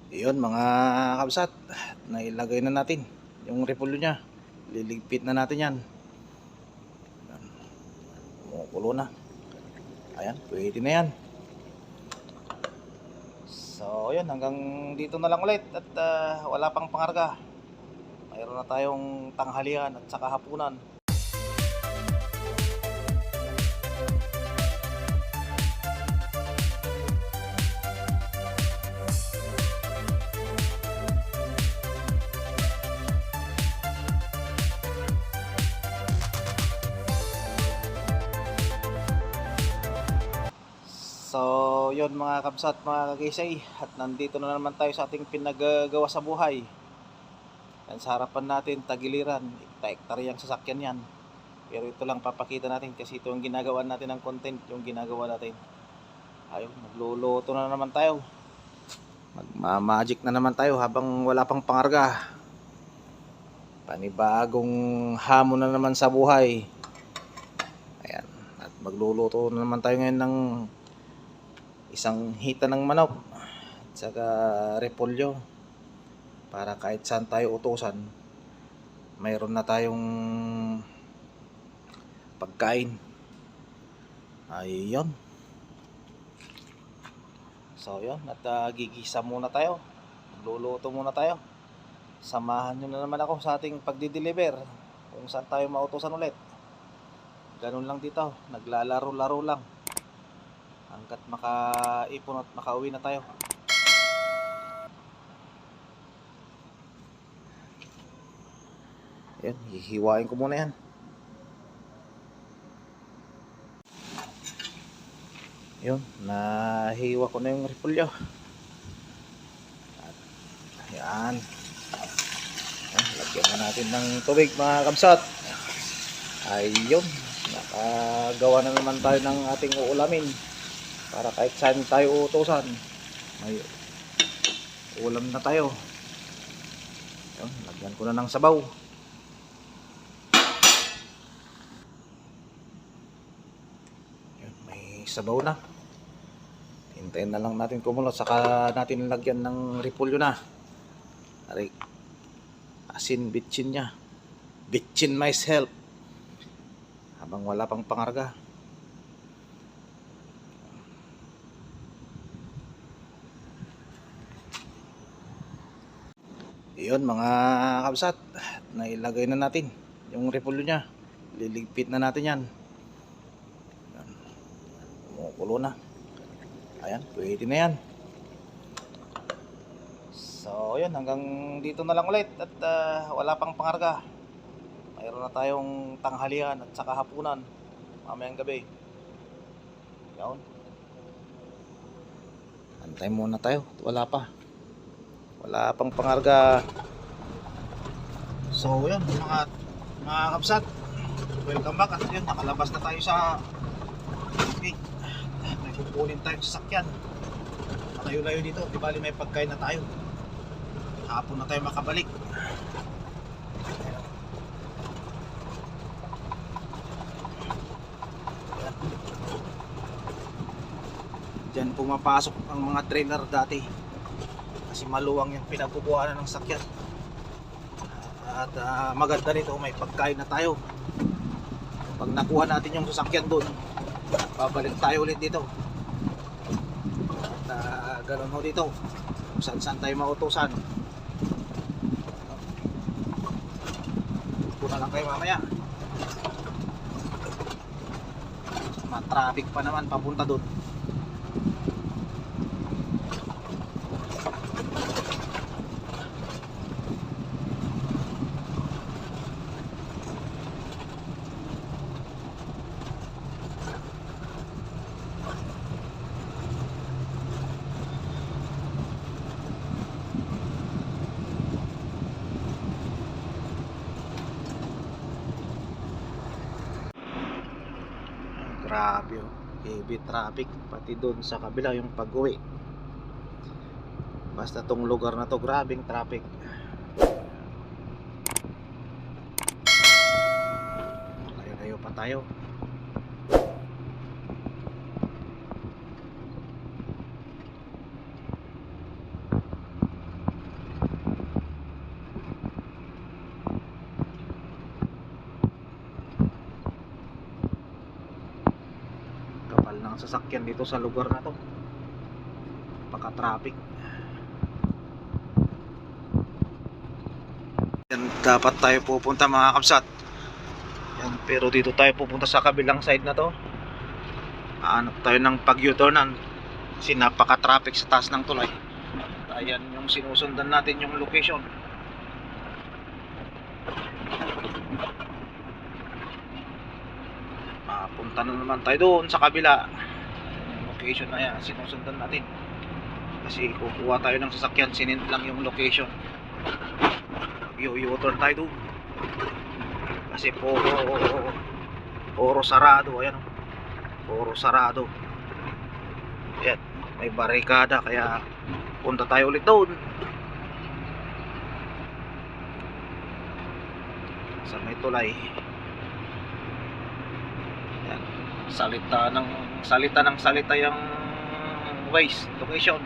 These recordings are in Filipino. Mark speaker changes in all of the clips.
Speaker 1: Iyon mga kabsat, nailagay na natin yung repolyo niya. Liligpit na natin yan. Kumukulo na. Ayan, pwede na yan. So yun, hanggang dito na lang ulit. At wala pang pangarga. Mayroon na tayong tanghalian at saka hapunan. So yun mga kabsat, mga kagisay, at nandito na naman tayo sa ating pinagagawa sa buhay. Yan sa harapan natin, tagiliran, hektaryang sasakyan yan. Pero ito lang papakita natin kasi ito yung ginagawa natin ng content, yung ginagawa natin. Ayun, magluluto na naman tayo. Magmamagic na naman tayo habang wala pang pangarga. Panibagong hamon na naman sa buhay. Ayan, at magluluto na naman tayo ngayon ng isang hita ng manok at saka repolyo para kahit saan tayo utusan mayroon na tayong pagkain. Ayun, so yun, at gigisa muna tayo, luluto muna tayo. Samahan nyo na naman ako sa ating pagdi-deliver kung saan tayo mautusan ulit. Ganun lang dito, naglalaro-laro lang hanggat makaipon at makauwi na tayo. Ayan, hihiwain ko muna yan. Yun, nahiwa ko na yung repolyo. Ayan. Lagyan na natin ng tubig mga kabsat. Ayun, nakagawa na naman tayo ng ating uulamin para kahit saan tayo utusan may ulam na tayo. Ayun, lagyan ko na ng sabaw. Ayun, may sabaw na. Hintayin na lang natin kumulo, saka natin lagyan ng repolyo na. Aray, asin bitchin niya. Bitchin myself habang wala pang pangarga. Iyon mga kabsat, nailagay na natin yung repolyo niya. Liligpit na natin yan. Kumukulo na. Ayan, pwede na yan. So yun, hanggang dito na lang ulit. At wala pang pangarga. Mayroon na tayong tanghalian at saka hapunan mamayang gabi. Yun, antay muna tayo, wala pang pangarga. So yun mga kabsat, welcome back. At yun, nakalabas na tayo sa okay, may kukunin tayong sasakyan. Malayo-layo dito, di bali may pagkain na tayo. Hapon na tayo makabalik. Diyan pumapasok ang mga trailer dati kasi maluwang yung pinagkukuhanan ng sakyan. At maganda nito, may pagkain na tayo. Pag nakuha natin yung sasakyan doon, babalik tayo ulit dito. At ganoon ho dito, saan tayo mautusan. Puna lang kayo mamaya. Matraffic pa naman papunta doon. Grabe oh, heavy traffic pati doon sa kabila yung pag-uwi. Basta tong lugar na to, grabing traffic. Layo-layo pa tayo. sasakyan dito sa lugar na to. Pagka-traffic. Yan, dapat tayo pupunta mga kabsat. Yan, pero dito tayo pupunta sa kabilang side na to. Hanap tayo ng pag-U-turnan kasi napaka-traffic sa taas ng tulay. Ayan yung sinusundan natin yung location. Punta na naman tayo doon sa kabila. Yung location na yan sinusundan natin. Kasi kukuha tayo ng sasakyan, sinend lang yung location. U-turn tayo doon. Kasi puro sarado. Ayan, puro sarado. Ayan, may barikada kaya punta tayo ulit doon sa may tulay. Ayan, salita yung Waze location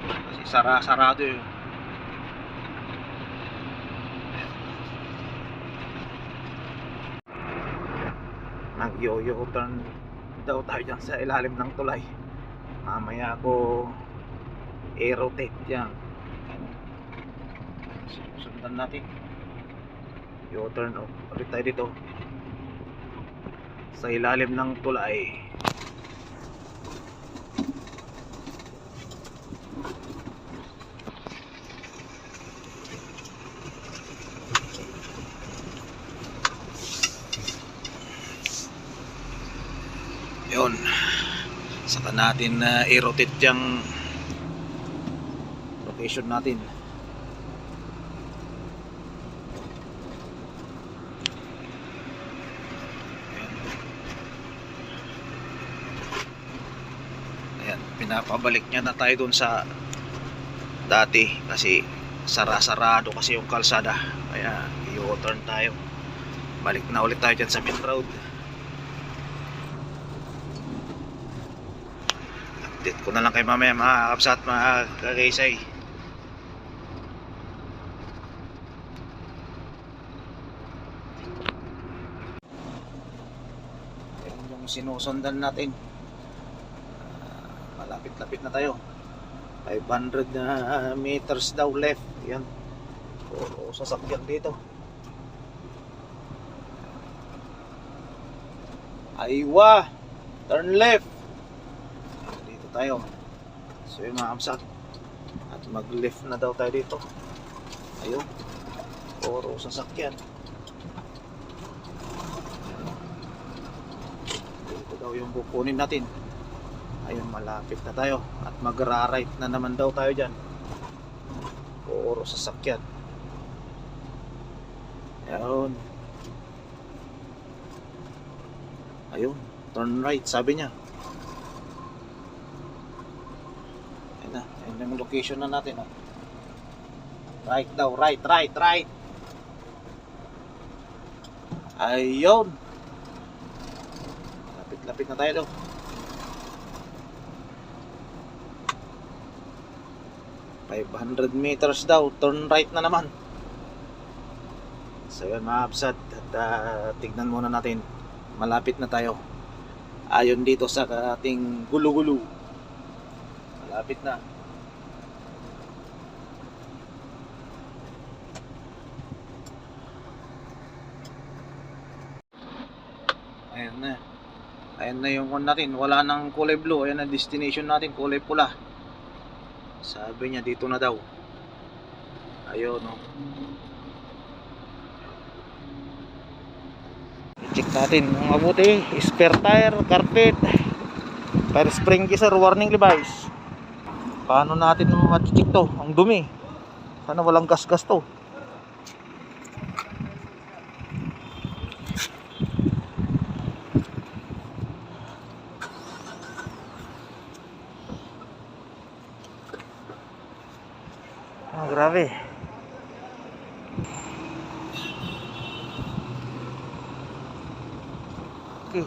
Speaker 1: kasi sarado yun. Nag-U-turn daw tayo dyan sa ilalim ng tulay. Mamaya ako i-rotate yan. Sundan natin. U-turn ulit tayo dito sa ilalim ng tulay. Yun, saka natin i-rotate yung location natin. Ayan, pinapabalik niya na tayo dun sa dati kasi sarado kasi yung kalsada, kaya i-U-turn tayo, balik na ulit tayo dyan sa main road. Update ko na lang kay mamaya mga kabsat, mga kagaysay. Yan yung sinusundan natin. Malapit-lapit na tayo. 500 meters daw left. Yan, puro sasakyan dito. Aywa, turn left tayo. So yung mga kabsat, at mag left na daw tayo dito. Ayun, puro sasakyan. Dito daw yung kukunin natin. Ayun, malapit na tayo at magra-right na naman daw tayo dyan. Puro sasakyan. Ayun, ayun, turn right sabi niya. Ayun yung location na natin. Right daw, right. Ayun, lapit na tayo daw. $500 meters daw, turn right na naman. So yun mga kabsat, at tignan muna natin, malapit na tayo. Ayon dito sa ating gulo-gulo, malapit na. Ayan na yung one natin, wala nang kulay blue. Ayan na destination natin, kulay pula. Sabi niya dito na daw. Ayun, no. I-check natin ang mabuti. Spare tire, carpet, tire spring kisser, warning device. Paano natin ma-check to? Ang dumi. Sana walang gas-gas to. Grabe. Okay.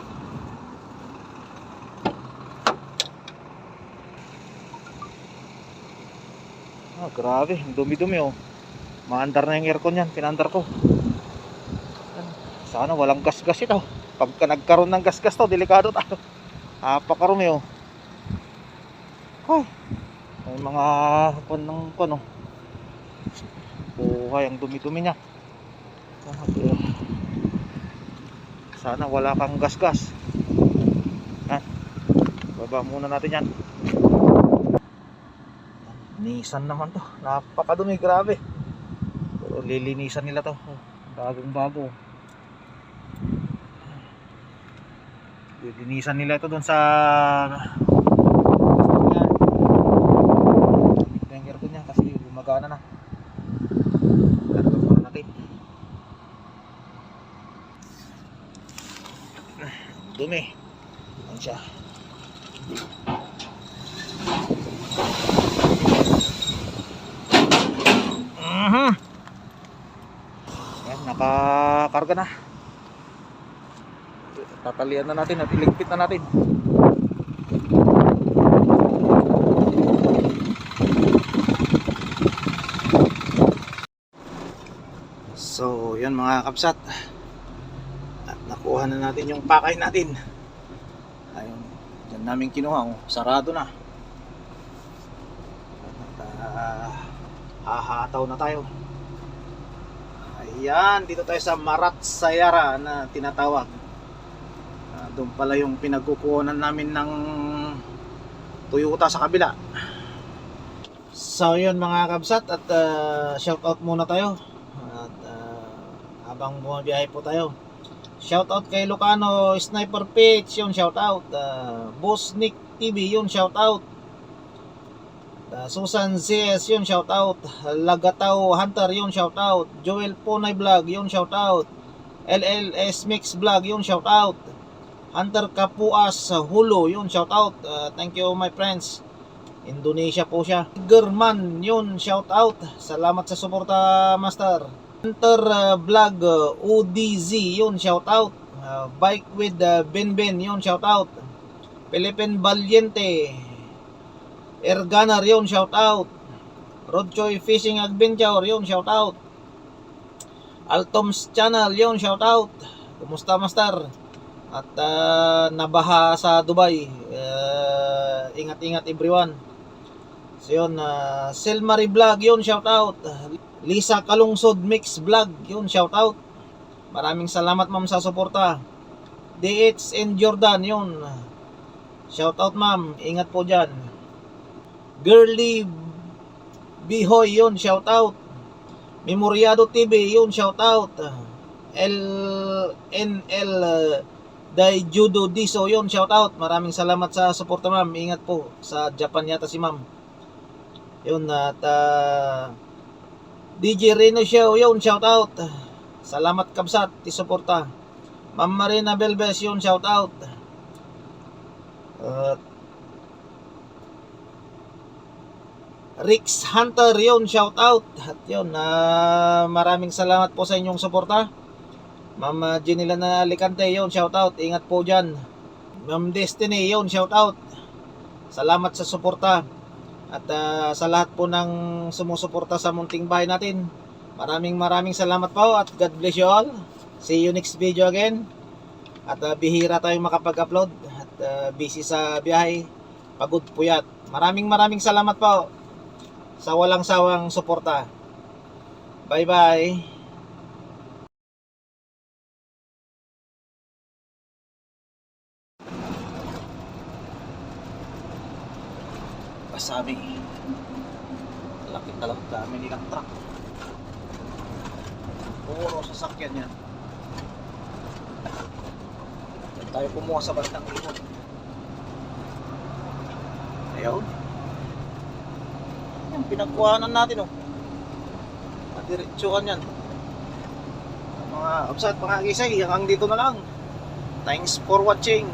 Speaker 1: Grabe, dumi-dumi oh. Maandar na yung aircon yan, pinandar ko. Sana walang gas-gas ito. Pagka nagkaroon ng gas-gas to, delikado tayo. Napakarumi oh. Ay, may mga hapon ng kuno. Buhay, ang dumi-dumi niya. Sana wala kang gas-gas. Yan. Baba muna natin yan. Nissan naman to. Napakadumi, grabe. Pero lilinisan nila to. Bagong bago. Lilinisan nila ito doon sa yung aircon niya kasi gumagana na. Tatapos natin. Dumi. Ayan siya. Yan, nakakarga na. Tatalian na natin at iligpit na natin. So, yan mga kabsat. At nakuha na natin yung pakay natin. Ayun, dyan namin kinuha. Oh. Sarado na. At hahataw na tayo. Ayan, dito tayo sa Marat Sayara na tinatawag. Doon pala yung pinagkukuhanan namin ng Toyota sa kabila. So yun mga kabsat, at shout out muna tayo. At habang bumabiyahe po tayo, shout out kay Lucano Sniper Pitch, yun shout out. Boss Nick TV, yun shout out. Susan CS, yun shout out. Lagataw Hunter, yun shout out. Joel Ponay Vlog, yun shout out. LLS Mix Vlog, yun shout out. Hunter Kapuas Hulo, yun shout out. Thank you my friends. Indonesia po siya. German, yun shout out. Salamat sa suporta master. Hunter Vlog UDZ, yun shout out. Bike with Ben, yun shout out. Philippine Valiente Erganar, yun shout out. Rodchoy Fishing Adventure, yun shout out. Altoms Channel, yun shout out. Kumusta master? At nabaha sa Dubai. Ingat-ingat everyone. So yun, Selmari Vlog, yun shout out. Lisa Kalungsod Mix Vlog, yun shout out. Maraming salamat ma'am sa suporta. DH and Jordan, yun shout out ma'am. Ingat po dyan. Girly Bihoy, yun shout out. Memoriado TV, yun shout out. LNL Dai Judo Diso, yun shout out. Maraming salamat sa suporta ma'am. Ingat po, sa Japan yata si ma'am. Yun, at DJ Reno Show, yun shout out. Salamat kabsat, isuporta. Ma'am Marina Belbes, yun shout out. Rix Hunter, yun shout out. At yun, maraming salamat po sa inyong suporta. Ma'am Jenila na Alicante, yun shout out. Ingat po dyan. Ma'am Destiny, yun shout out. Salamat sa suporta. At sa lahat po ng sumusuporta sa munting bahay natin, maraming salamat po. At God bless you all. See you next video again. At bihira tayong makapag-upload. At busy sa biyahe. Pagod puyat. Maraming salamat po sa walang sawang suporta. Bye bye. Sabi, laki talaga, dami nilang truck. Puro sasakyan yan. Diyan tayo kumuha sa bandang likod. Ayaw. Yan, pinagkuhanan natin oh. Madiretsuhan yan. Mga absat, mga gisay, hanggang dito na lang. Thanks for watching.